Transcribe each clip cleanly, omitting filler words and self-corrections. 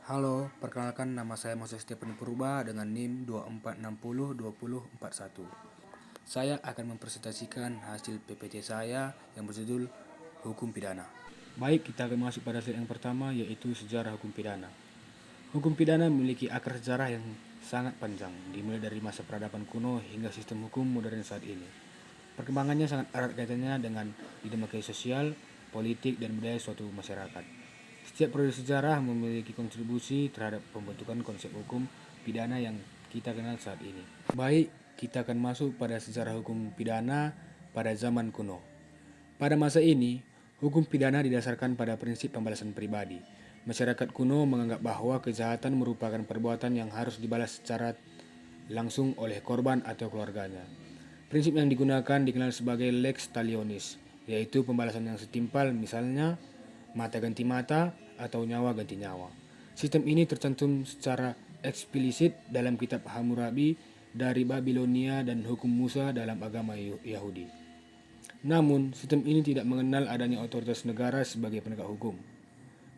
Halo, perkenalkan nama saya Moses Stephen Purba dengan NIM 24602041. Saya akan mempresentasikan hasil PPT saya yang berjudul Hukum Pidana. Baik, kita akan masuk pada slide yang pertama, yaitu sejarah hukum pidana. Hukum pidana memiliki akar sejarah yang sangat panjang, dimulai dari masa peradaban kuno hingga sistem hukum modern saat ini. Perkembangannya sangat erat kaitannya dengan dinamika sosial, politik, dan budaya suatu masyarakat. Setiap periode sejarah memiliki kontribusi terhadap pembentukan konsep hukum pidana yang kita kenal saat ini. Baik, kita akan masuk pada sejarah hukum pidana pada zaman kuno. Pada masa ini, hukum pidana didasarkan pada prinsip pembalasan pribadi. Masyarakat kuno menganggap bahwa kejahatan merupakan perbuatan yang harus dibalas secara langsung oleh korban atau keluarganya. Prinsip yang digunakan dikenal sebagai lex talionis, yaitu pembalasan yang setimpal, misalnya mata ganti mata atau nyawa ganti nyawa. Sistem ini tercantum secara eksplisit dalam kitab Hammurabi dari Babilonia dan hukum Musa dalam agama Yahudi. Namun, sistem ini tidak mengenal adanya otoritas negara sebagai penegak hukum.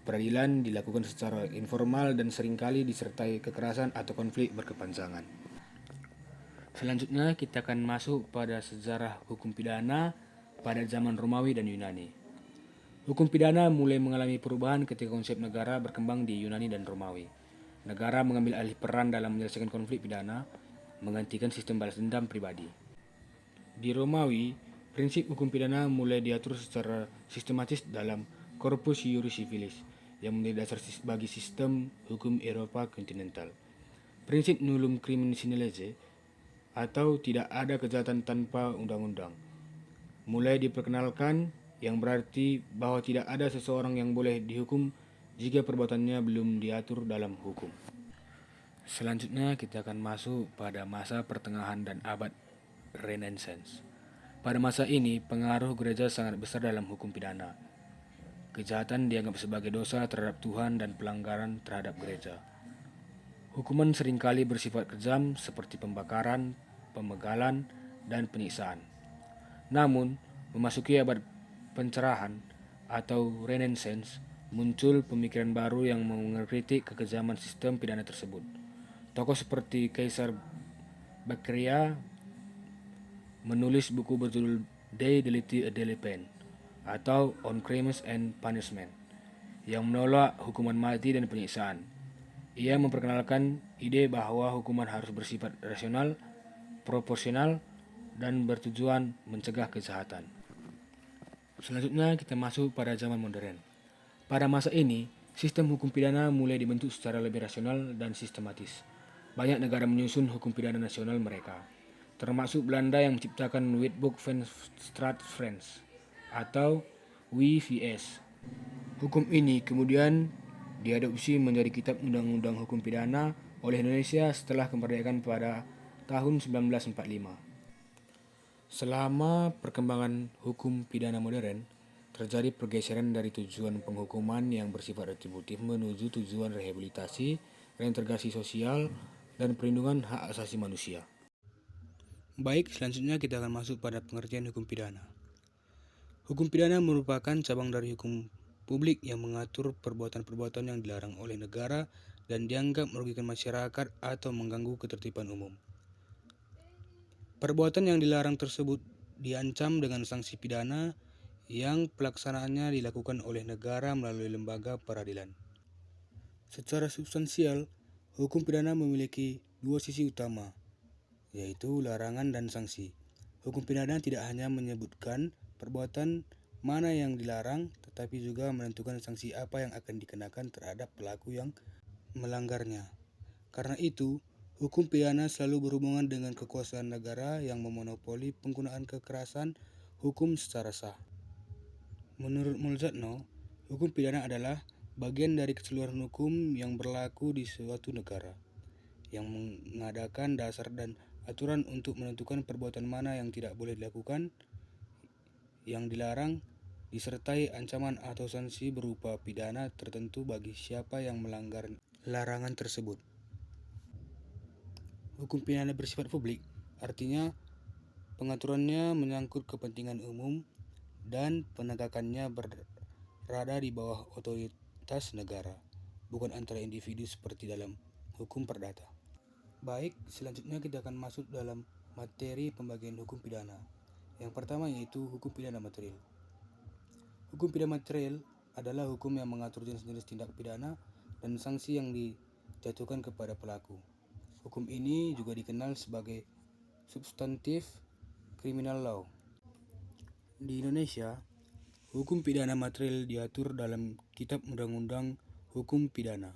Peradilan dilakukan secara informal dan seringkali disertai kekerasan atau konflik berkepanjangan. Selanjutnya, kita akan masuk pada sejarah hukum pidana pada zaman Romawi dan Yunani. Hukum pidana mulai mengalami perubahan ketika konsep negara berkembang di Yunani dan Romawi. Negara mengambil alih peran dalam menyelesaikan konflik pidana, menggantikan sistem balas dendam pribadi. Di Romawi, prinsip hukum pidana mulai diatur secara sistematis dalam Corpus Iuris Civilis, yang menjadi dasar bagi sistem hukum Eropa kontinental. Prinsip nullum crimen sine lege, atau tidak ada kejahatan tanpa undang-undang, mulai diperkenalkan, yang berarti bahwa tidak ada seseorang yang boleh dihukum jika perbuatannya belum diatur dalam hukum. Selanjutnya kita akan masuk pada masa pertengahan dan abad Renaissance. Pada masa ini, pengaruh gereja sangat besar dalam hukum pidana. Kejahatan dianggap sebagai dosa terhadap Tuhan dan pelanggaran terhadap gereja. Hukuman seringkali bersifat kejam seperti pembakaran, pemegalan, dan penyiksaan. Namun, memasuki abad pencerahan atau Renaissance, muncul pemikiran baru yang mengkritik kekejaman sistem pidana tersebut. Tokoh seperti Kaisar Beccaria menulis buku berjudul De Deliti et Delinquens atau On Crimes and Punishment yang menolak hukuman mati dan penyiksaan. Ia memperkenalkan ide bahwa hukuman harus bersifat rasional, proporsional, dan bertujuan mencegah kejahatan. Selanjutnya kita masuk pada zaman modern. Pada masa ini, sistem hukum pidana mulai dibentuk secara lebih rasional dan sistematis. Banyak negara menyusun hukum pidana nasional mereka, termasuk Belanda yang menciptakan Wetboek van Strafrecht atau WVS. Hukum ini kemudian diadopsi menjadi Kitab Undang-Undang Hukum Pidana oleh Indonesia setelah kemerdekaan pada tahun 1945. Selama perkembangan hukum pidana modern, terjadi pergeseran dari tujuan penghukuman yang bersifat retributif menuju tujuan rehabilitasi, reintegrasi sosial, dan perlindungan hak asasi manusia. Baik, selanjutnya kita akan masuk pada pengertian hukum pidana. Hukum pidana merupakan cabang dari hukum publik yang mengatur perbuatan-perbuatan yang dilarang oleh negara dan dianggap merugikan masyarakat atau mengganggu ketertiban umum. Perbuatan yang dilarang tersebut diancam dengan sanksi pidana yang pelaksanaannya dilakukan oleh negara melalui lembaga peradilan. Secara substansial, hukum pidana memiliki dua sisi utama, yaitu larangan dan sanksi. Hukum pidana tidak hanya menyebutkan perbuatan mana yang dilarang, tetapi juga menentukan sanksi apa yang akan dikenakan terhadap pelaku yang melanggarnya. Karena itu, hukum pidana selalu berhubungan dengan kekuasaan negara yang memonopoli penggunaan kekerasan hukum secara sah. Menurut Molzatno, hukum pidana adalah bagian dari keseluruhan hukum yang berlaku di suatu negara, yang mengadakan dasar dan aturan untuk menentukan perbuatan mana yang tidak boleh dilakukan, yang dilarang, disertai ancaman atau sanksi berupa pidana tertentu bagi siapa yang melanggar larangan tersebut. Hukum pidana bersifat publik, artinya pengaturannya menyangkut kepentingan umum dan penegakannya berada di bawah otoritas negara. bukan antara individu seperti dalam hukum perdata. Baik, selanjutnya kita akan masuk dalam materi pembagian hukum pidana. Yang pertama yaitu hukum pidana material. Hukum pidana material adalah hukum yang mengatur jenis-jenis tindak pidana dan sanksi yang dijatuhkan kepada pelaku. Hukum ini juga dikenal sebagai substantif criminal law. Di Indonesia, hukum pidana material diatur dalam Kitab Undang-Undang Hukum Pidana.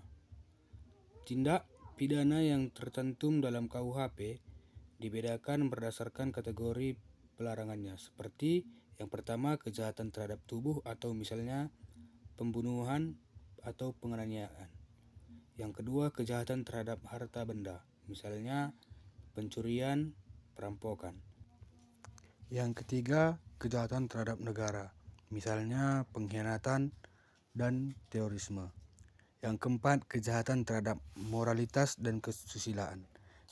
Tindak pidana yang tercantum dalam KUHP dibedakan berdasarkan kategori pelarangannya, seperti yang pertama kejahatan terhadap tubuh atau misalnya pembunuhan atau penganiayaan. Yang kedua kejahatan terhadap harta benda, misalnya pencurian, perampokan. Yang ketiga kejahatan terhadap negara, misalnya pengkhianatan dan terorisme. Yang keempat kejahatan terhadap moralitas dan kesusilaan,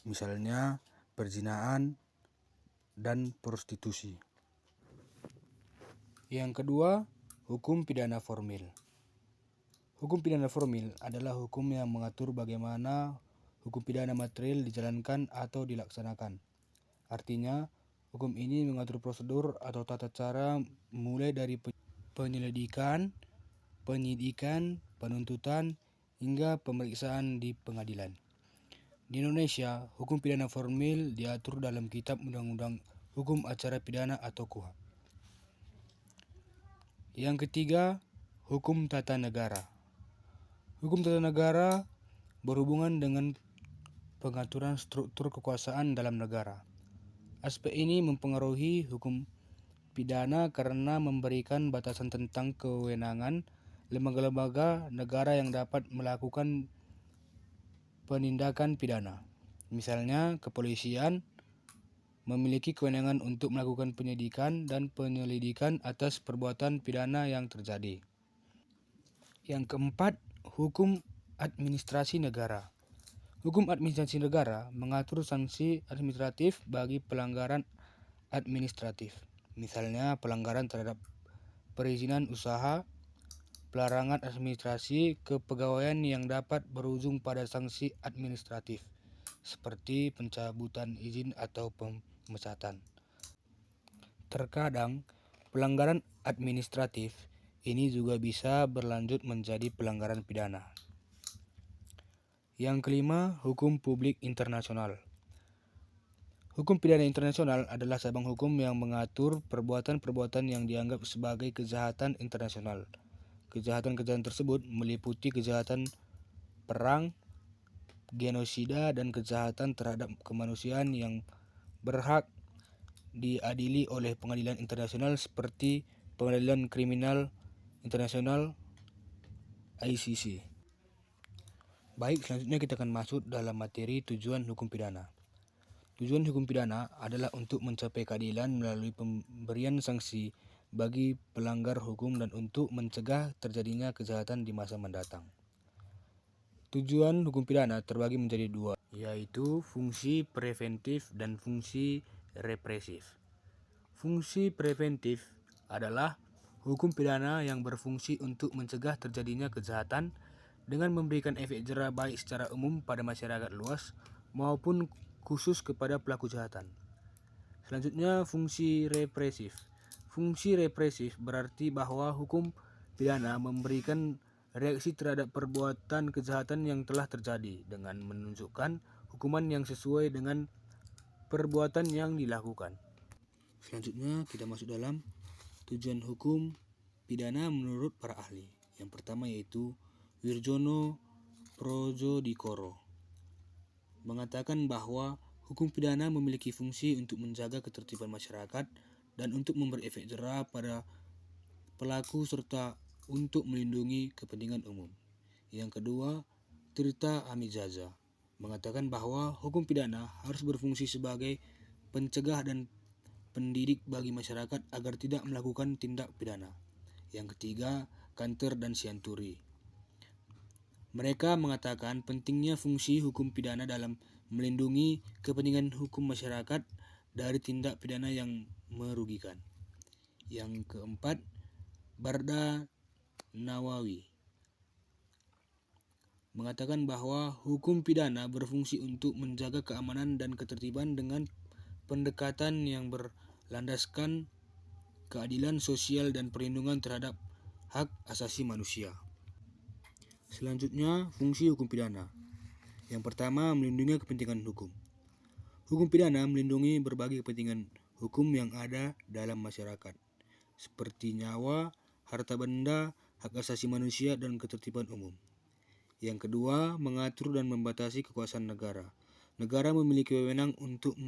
misalnya perzinahan dan prostitusi. Yang kedua, hukum pidana formil. Hukum pidana formil adalah hukum yang mengatur bagaimana hukum pidana material dijalankan atau dilaksanakan. Artinya, hukum ini mengatur prosedur atau tata cara mulai dari penyelidikan, penyidikan, penuntutan, hingga pemeriksaan di pengadilan. Di Indonesia, hukum pidana formil diatur dalam Kitab Undang-Undang Hukum Acara Pidana atau KUHP. Yang ketiga, hukum tata negara. Hukum tata negara berhubungan dengan pengaturan struktur kekuasaan dalam negara. Aspek ini mempengaruhi hukum pidana karena memberikan batasan tentang kewenangan lembaga-lembaga negara yang dapat melakukan penindakan pidana. Misalnya, kepolisian memiliki kewenangan untuk melakukan penyidikan dan penyelidikan atas perbuatan pidana yang terjadi. Yang keempat, hukum administrasi negara. Hukum administrasi negara mengatur sanksi administratif bagi pelanggaran administratif. Misalnya, pelanggaran terhadap perizinan usaha, pelarangan administrasi kepegawaian yang dapat berujung pada sanksi administratif, seperti pencabutan izin atau pemecatan. Terkadang, pelanggaran administratif ini juga bisa berlanjut menjadi pelanggaran pidana. Yang kelima, hukum publik internasional. Hukum pidana internasional adalah cabang hukum yang mengatur perbuatan-perbuatan yang dianggap sebagai kejahatan internasional. Kejahatan-kejahatan tersebut meliputi kejahatan perang, genosida, dan kejahatan terhadap kemanusiaan yang berhak diadili oleh pengadilan internasional seperti Pengadilan Kriminal Internasional (ICC). Baik, selanjutnya kita akan masuk dalam materi tujuan hukum pidana. Tujuan hukum pidana adalah untuk mencapai keadilan melalui pemberian sanksi bagi pelanggar hukum dan untuk mencegah terjadinya kejahatan di masa mendatang. Tujuan hukum pidana terbagi menjadi dua, yaitu fungsi preventif dan fungsi represif. Fungsi preventif adalah hukum pidana yang berfungsi untuk mencegah terjadinya kejahatan dengan memberikan efek jera baik secara umum pada masyarakat luas maupun khusus kepada pelaku kejahatan. Selanjutnya, fungsi represif. Fungsi represif berarti bahwa hukum pidana memberikan reaksi terhadap perbuatan kejahatan yang telah terjadi dengan menunjukkan hukuman yang sesuai dengan perbuatan yang dilakukan. Selanjutnya, kita masuk dalam tujuan hukum pidana menurut para ahli. Yang pertama yaitu Wirjono Projodikoro mengatakan bahwa hukum pidana memiliki fungsi untuk menjaga ketertiban masyarakat dan untuk memberi efek jera pada pelaku serta untuk melindungi kepentingan umum. Yang kedua, Tirta Amijaza mengatakan bahwa hukum pidana harus berfungsi sebagai pencegah dan pendidik bagi masyarakat agar tidak melakukan tindak pidana. Yang ketiga, Kanter dan Sianturi. Mereka mengatakan pentingnya fungsi hukum pidana dalam melindungi kepentingan hukum masyarakat dari tindak pidana yang merugikan. Yang keempat, Barda Nawawi mengatakan bahwa hukum pidana berfungsi untuk menjaga keamanan dan ketertiban dengan pendekatan yang berlandaskan keadilan sosial dan perlindungan terhadap hak asasi manusia. Selanjutnya, fungsi hukum pidana. Yang pertama, melindungi kepentingan hukum. Hukum pidana melindungi berbagai kepentingan hukum yang ada dalam masyarakat, seperti nyawa, harta benda, hak asasi manusia, dan ketertiban umum. Yang kedua, mengatur dan membatasi kekuasaan negara. Negara memiliki wewenang untuk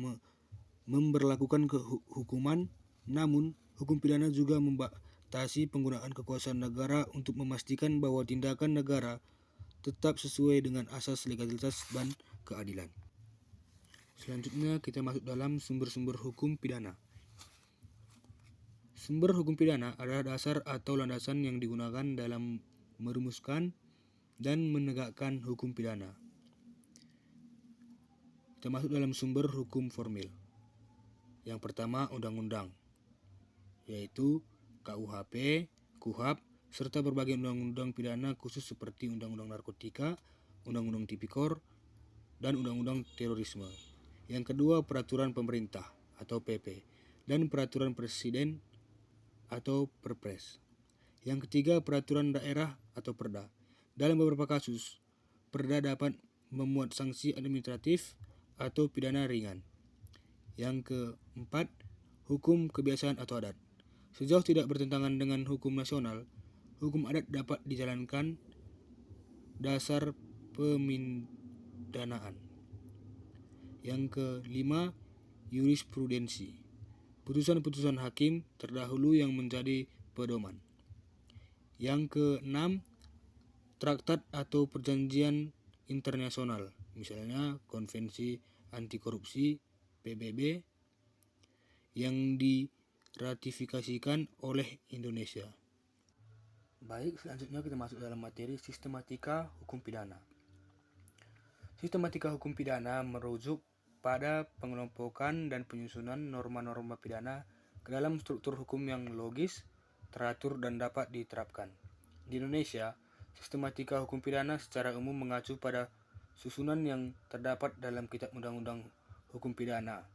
memberlakukan hukuman, namun hukum pidana juga membatasi penggunaan kekuasaan negara untuk memastikan bahwa tindakan negara tetap sesuai dengan asas legalitas dan keadilan. Selanjutnya kita masuk dalam sumber-sumber hukum pidana. Sumber hukum pidana adalah dasar atau landasan yang digunakan dalam merumuskan dan menegakkan hukum pidana. Kita masuk dalam sumber hukum formil. Yang pertama, undang-undang, yaitu KUHP, KUHAP, serta berbagai undang-undang pidana khusus seperti Undang-Undang Narkotika, Undang-Undang Tipikor, dan Undang-Undang Terorisme. Yang kedua, peraturan pemerintah atau PP, dan peraturan presiden atau Perpres. Yang ketiga, peraturan daerah atau Perda. Dalam beberapa kasus, Perda dapat memuat sanksi administratif atau pidana ringan. Yang keempat, hukum kebiasaan atau adat. Sejauh tidak bertentangan dengan hukum nasional, hukum adat dapat dijalankan dasar pemindanaan. Yang kelima, jurisprudensi. Putusan-putusan hakim terdahulu yang menjadi pedoman. Yang keenam, traktat atau perjanjian internasional, misalnya Konvensi Anti Korupsi PBB yang diratifikasikan oleh Indonesia. Baik, selanjutnya kita masuk dalam materi sistematika hukum pidana. Sistematika hukum pidana merujuk pada pengelompokan dan penyusunan norma-norma pidana ke dalam struktur hukum yang logis, teratur, dan dapat diterapkan. Di Indonesia, sistematika hukum pidana secara umum mengacu pada susunan yang terdapat dalam Kitab Undang-Undang Hukum Pidana,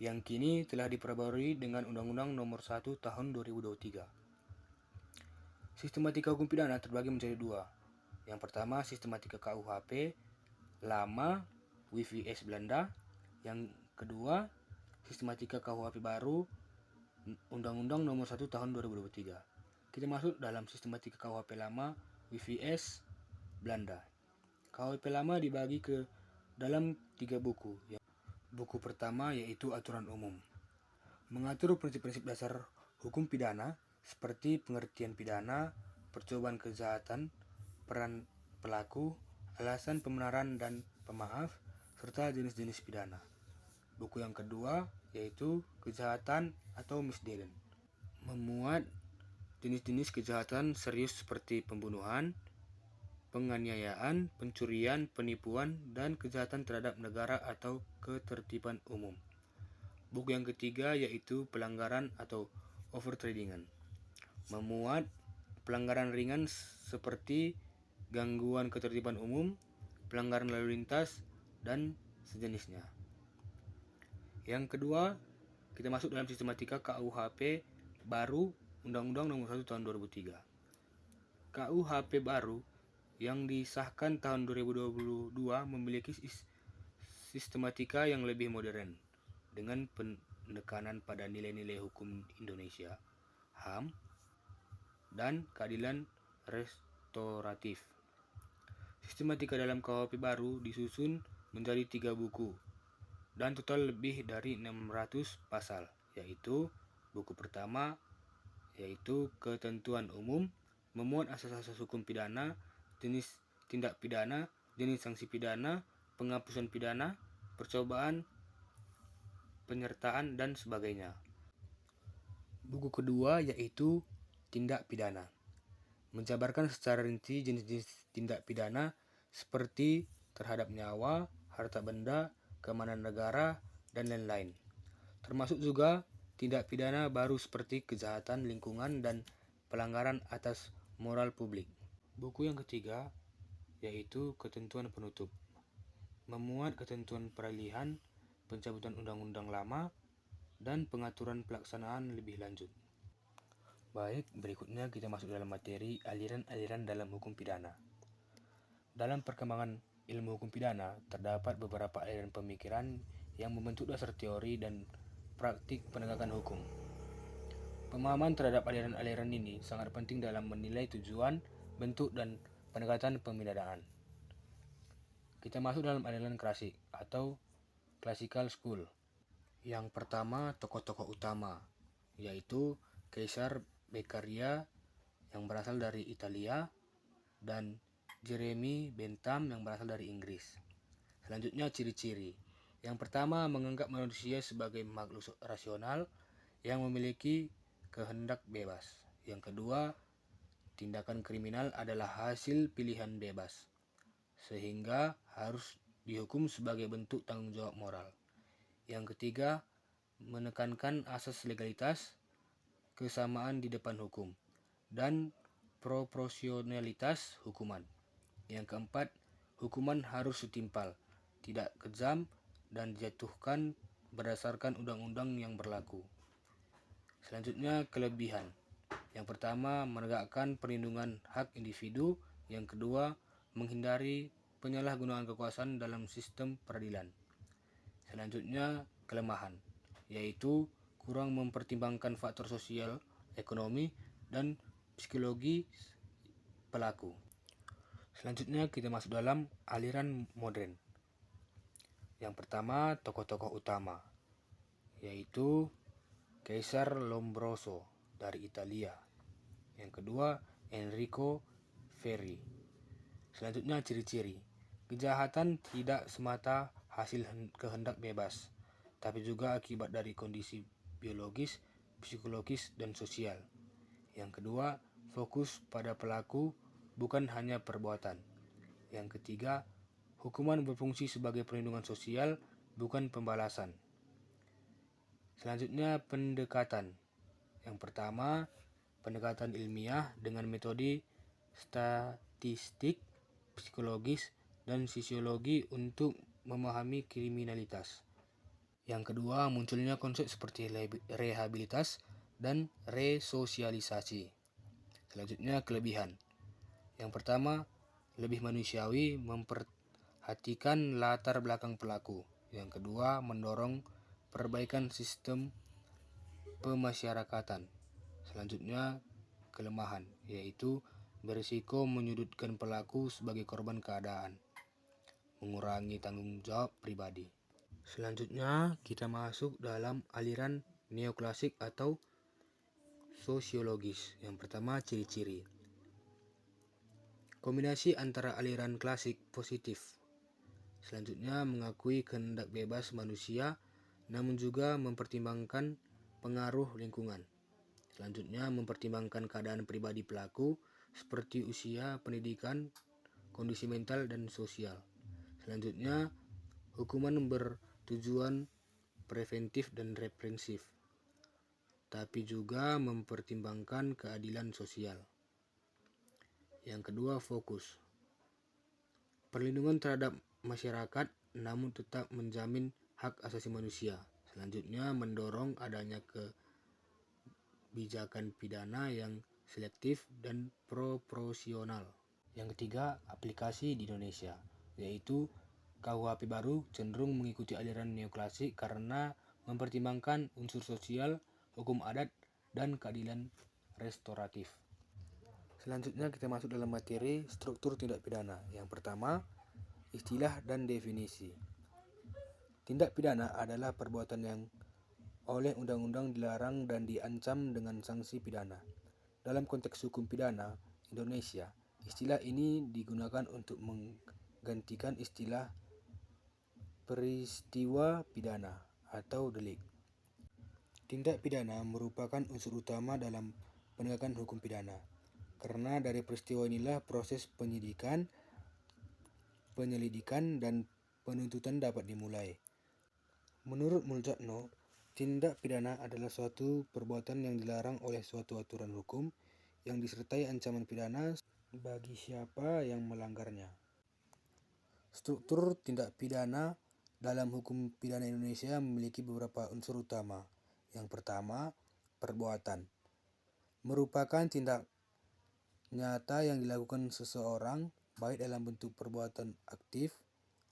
yang kini telah diperbarui dengan Undang-Undang Nomor 1 Tahun 2023. Sistematika hukum pidana terbagi menjadi dua. Yang pertama, sistematika KUHP lama WVS Belanda. Yang kedua, sistematika KUHP baru Undang-Undang Nomor 1 Tahun 2023. Kita masuk dalam sistematika KUHP lama WVS Belanda. KUHP lama dibagi ke dalam 3 buku. Buku pertama yaitu Aturan Umum, mengatur prinsip-prinsip dasar hukum pidana seperti pengertian pidana, percobaan kejahatan, peran pelaku, alasan pembenaran dan pemaaf, serta jenis-jenis pidana. Buku yang kedua yaitu Kejahatan atau Misdemeanor, memuat jenis-jenis kejahatan serius seperti pembunuhan, penganiayaan, pencurian, penipuan, dan kejahatan terhadap negara atau ketertiban umum. Buku yang ketiga yaitu Pelanggaran atau Overtradingan, memuat pelanggaran ringan seperti gangguan ketertiban umum, pelanggaran lalu lintas, dan sejenisnya. Yang kedua, kita masuk dalam sistematika KUHP baru Undang-Undang Nomor 1 Tahun 2003. KUHP baru yang disahkan tahun 2022 memiliki sistematika yang lebih modern dengan penekanan pada nilai-nilai hukum Indonesia, HAM, dan keadilan restoratif. Sistematika dalam KUHP baru disusun menjadi 3 buku dan total lebih dari 600 pasal, yaitu buku pertama yaitu Ketentuan Umum, memuat asas-asas hukum pidana, jenis tindak pidana, jenis sanksi pidana, penghapusan pidana, percobaan, penyertaan, dan sebagainya. Buku kedua yaitu Tindak Pidana, menjabarkan secara rinci jenis-jenis tindak pidana seperti terhadap nyawa, harta benda, keamanan negara, dan lain-lain. Termasuk juga tindak pidana baru seperti kejahatan lingkungan dan pelanggaran atas moral publik. Buku yang ketiga yaitu ketentuan penutup, memuat ketentuan peralihan, pencabutan undang-undang lama, dan pengaturan pelaksanaan lebih lanjut. Baik, berikutnya kita masuk dalam materi aliran-aliran dalam hukum pidana. Dalam perkembangan ilmu hukum pidana, terdapat beberapa aliran pemikiran yang membentuk dasar teori dan praktik penegakan hukum. Pemahaman terhadap aliran-aliran ini sangat penting dalam menilai tujuan, bentuk, dan pendekatan pemidanaan. Kita masuk dalam aliran klasik atau classical school. Yang pertama, tokoh-tokoh utama, yaitu Kaisar Beccaria yang berasal dari Italia dan Jeremy Bentham yang berasal dari Inggris. Selanjutnya, ciri-ciri. Yang pertama, menganggap manusia sebagai makhluk rasional yang memiliki kehendak bebas. Yang kedua, tindakan kriminal adalah hasil pilihan bebas, sehingga harus dihukum sebagai bentuk tanggung jawab moral. Yang ketiga, menekankan asas legalitas, kesamaan di depan hukum, dan proporsionalitas hukuman. Yang keempat, hukuman harus setimpal, tidak kejam, dan dijatuhkan berdasarkan undang-undang yang berlaku. Selanjutnya, kelebihan. Yang pertama, menegakkan perlindungan hak individu. Yang kedua, menghindari penyalahgunaan kekuasaan dalam sistem peradilan. Selanjutnya, kelemahan, yaitu kurang mempertimbangkan faktor sosial, ekonomi, dan psikologi pelaku. Selanjutnya kita masuk dalam aliran modern. Yang pertama, tokoh-tokoh utama, yaitu Kaisar Lombroso dari Italia. Yang kedua, Enrico Ferri. Selanjutnya, ciri-ciri. Kejahatan tidak semata hasil kehendak bebas, tapi juga akibat dari kondisi biologis, psikologis, dan sosial. Yang kedua, fokus pada pelaku, bukan hanya perbuatan. Yang ketiga, hukuman berfungsi sebagai perlindungan sosial, bukan pembalasan. Selanjutnya, pendekatan. Yang pertama, pendekatan ilmiah dengan metode statistik, psikologis, dan sosiologi untuk memahami kriminalitas. Yang kedua, munculnya konsep seperti rehabilitas dan resosialisasi. Selanjutnya, kelebihan. Yang pertama, lebih manusiawi, memperhatikan latar belakang pelaku. Yang kedua, mendorong perbaikan sistem pemasyarakatan. Selanjutnya, kelemahan, yaitu berisiko menyudutkan pelaku sebagai korban keadaan, mengurangi tanggung jawab pribadi. Selanjutnya, kita masuk dalam aliran neoklasik atau sosiologis. Yang pertama, ciri-ciri. Kombinasi antara aliran klasik positif. Selanjutnya, mengakui kehendak bebas manusia, namun juga mempertimbangkan pengaruh lingkungan. Selanjutnya, mempertimbangkan keadaan pribadi pelaku seperti usia, pendidikan, kondisi mental, dan sosial. Selanjutnya, hukuman bertujuan preventif dan represif, tapi juga mempertimbangkan keadilan sosial. Yang kedua, fokus. Perlindungan terhadap masyarakat namun tetap menjamin hak asasi manusia. Selanjutnya, mendorong adanya kebijakan pidana yang selektif dan proporsional. Yang ketiga, aplikasi di Indonesia, yaitu KUHP baru cenderung mengikuti aliran neoklasik karena mempertimbangkan unsur sosial, hukum adat, dan keadilan restoratif. Selanjutnya kita masuk dalam materi struktur tindak pidana. Yang pertama, istilah dan definisi. Tindak pidana adalah perbuatan yang oleh undang-undang dilarang dan diancam dengan sanksi pidana. Dalam konteks hukum pidana Indonesia, istilah ini digunakan untuk menggantikan istilah peristiwa pidana atau delik. Tindak pidana merupakan unsur utama dalam penegakan hukum pidana, karena dari peristiwa inilah proses penyidikan, penyelidikan, dan penuntutan dapat dimulai. Menurut Muljatno, tindak pidana adalah suatu perbuatan yang dilarang oleh suatu aturan hukum yang disertai ancaman pidana bagi siapa yang melanggarnya. Struktur tindak pidana dalam hukum pidana Indonesia memiliki beberapa unsur utama. Yang pertama, perbuatan. Merupakan tindak nyata yang dilakukan seseorang baik dalam bentuk perbuatan aktif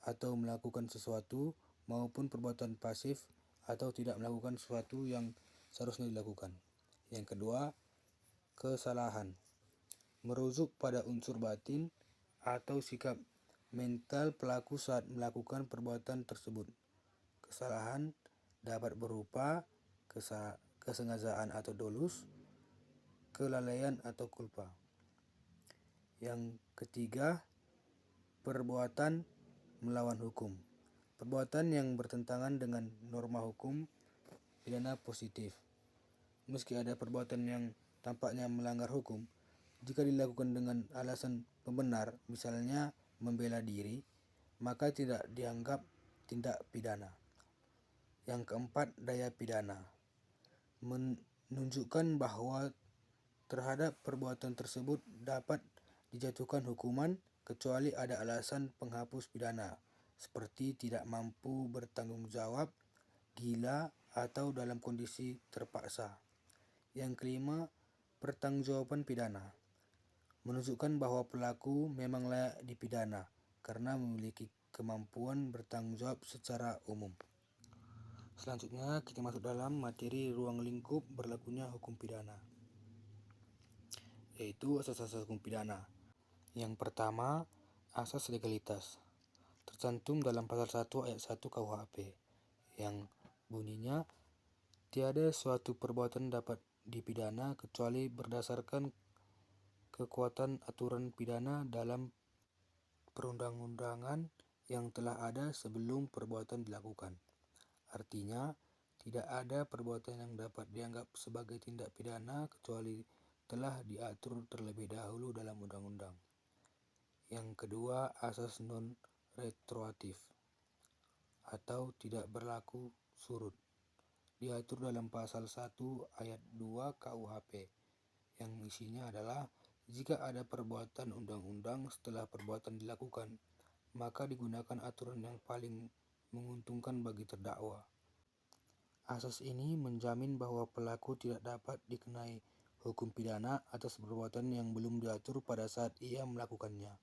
atau melakukan sesuatu maupun perbuatan pasif atau tidak melakukan sesuatu yang seharusnya dilakukan. Yang kedua, kesalahan. Merujuk pada unsur batin atau sikap mental pelaku saat melakukan perbuatan tersebut. Kesalahan dapat berupa kesengajaan atau dolus, kelalaian atau culpa. Yang ketiga, perbuatan melawan hukum. Perbuatan yang bertentangan dengan norma hukum pidana positif. Meski ada perbuatan yang tampaknya melanggar hukum, jika dilakukan dengan alasan pembenar, misalnya membela diri, maka tidak dianggap tindak pidana. Yang keempat, daya pidana. Menunjukkan bahwa terhadap perbuatan tersebut dapat dijatuhkan hukuman kecuali ada alasan penghapus pidana, seperti tidak mampu bertanggung jawab, gila, atau dalam kondisi terpaksa. Yang kelima, pertanggungjawaban pidana. Menunjukkan bahwa pelaku memang layak dipidana karena memiliki kemampuan bertanggung jawab secara umum. Selanjutnya kita masuk dalam materi ruang lingkup berlakunya hukum pidana, yaitu asas-asas hukum pidana. Yang pertama, asas legalitas. Tercantum dalam pasal 1 ayat 1 KUHP yang bunyinya tiada suatu perbuatan dapat dipidana kecuali berdasarkan kekuatan aturan pidana dalam perundang-undangan yang telah ada sebelum perbuatan dilakukan. Artinya, tidak ada perbuatan yang dapat dianggap sebagai tindak pidana kecuali telah diatur terlebih dahulu dalam undang-undang. Yang kedua, asas non-retroaktif atau tidak berlaku surut. Diatur dalam pasal 1 ayat 2 KUHP yang isinya adalah jika ada perbuatan undang-undang setelah perbuatan dilakukan, maka digunakan aturan yang paling menguntungkan bagi terdakwa. Asas ini menjamin bahwa pelaku tidak dapat dikenai hukum pidana atas perbuatan yang belum diatur pada saat ia melakukannya.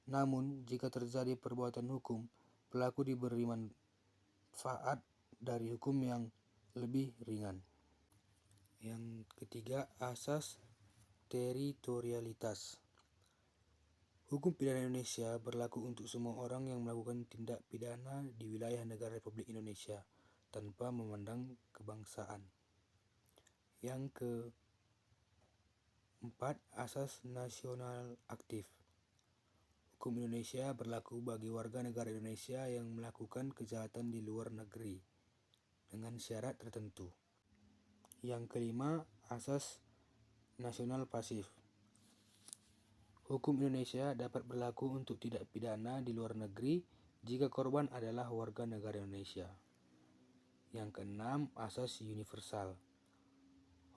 Namun, jika terjadi perbuatan hukum, pelaku diberi manfaat dari hukum yang lebih ringan. Yang ketiga, asas teritorialitas. Hukum pidana Indonesia berlaku untuk semua orang yang melakukan tindak pidana di wilayah negara Republik Indonesia tanpa memandang kebangsaan. Yang keempat, asas nasional aktif. Hukum Indonesia berlaku bagi warga negara Indonesia yang melakukan kejahatan di luar negeri dengan syarat tertentu. Yang kelima, asas nasional pasif. Hukum Indonesia dapat berlaku untuk tindak pidana di luar negeri jika korban adalah warga negara Indonesia. Yang keenam, asas universal.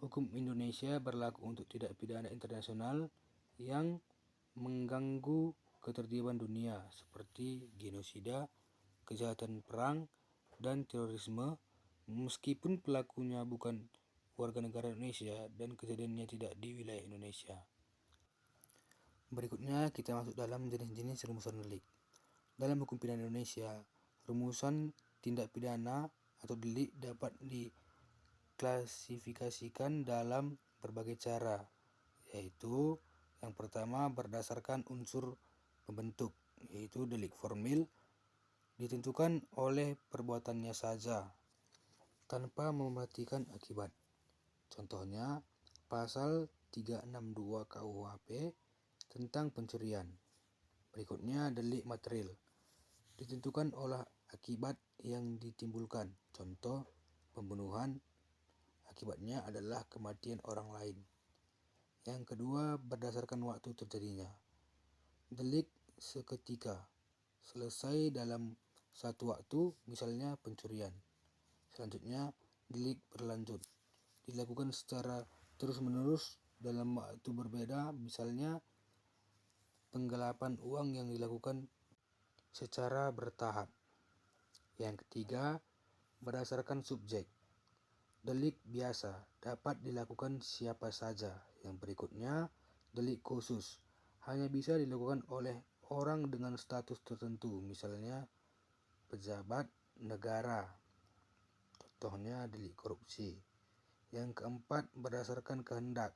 Hukum Indonesia berlaku untuk tindak pidana internasional yang mengganggu ketertiban dunia seperti genosida, kejahatan perang, dan terorisme, meskipun pelakunya bukan warga negara Indonesia dan kejadiannya tidak di wilayah Indonesia. Berikutnya kita masuk dalam jenis-jenis rumusan delik. Dalam hukum pidana Indonesia, rumusan tindak pidana atau delik dapat diklasifikasikan dalam berbagai cara, yaitu yang pertama berdasarkan unsur pembentuk, yaitu delik formil ditentukan oleh perbuatannya saja tanpa memperhatikan akibat. Contohnya, pasal 362 KUHP tentang pencurian. Berikutnya, delik material ditentukan oleh akibat yang ditimbulkan. Contoh, pembunuhan akibatnya adalah kematian orang lain. Yang kedua, berdasarkan waktu terjadinya. Delik seketika, selesai dalam satu waktu, misalnya pencurian. Selanjutnya, delik berlanjut, dilakukan secara terus-menerus dalam waktu berbeda, misalnya penggelapan uang yang dilakukan secara bertahap. Yang ketiga, berdasarkan subjek. Delik biasa dapat dilakukan siapa saja. Yang berikutnya, delik khusus hanya bisa dilakukan oleh orang dengan status tertentu, misalnya pejabat negara. Contohnya delik korupsi. Yang keempat, berdasarkan kehendak,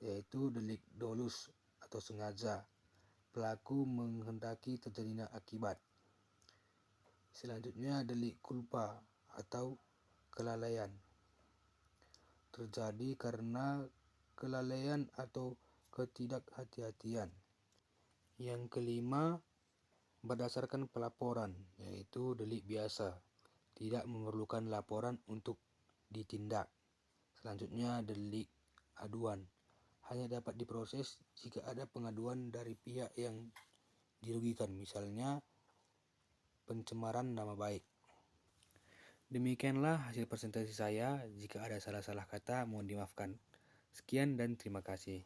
yaitu delik dolus atau sengaja. Pelaku menghendaki terjadinya akibat. Selanjutnya, delik culpa atau kelalaian. Terjadi karena kelalaian atau ketidakhati-hatian. Yang kelima, berdasarkan pelaporan, yaitu delik biasa. Tidak memerlukan laporan untuk ditindak. Selanjutnya, delik aduan. Hanya dapat diproses jika ada pengaduan dari pihak yang dirugikan, misalnya pencemaran nama baik. Demikianlah hasil presentasi saya. Jika ada salah-salah kata, mohon dimaafkan. Sekian dan terima kasih.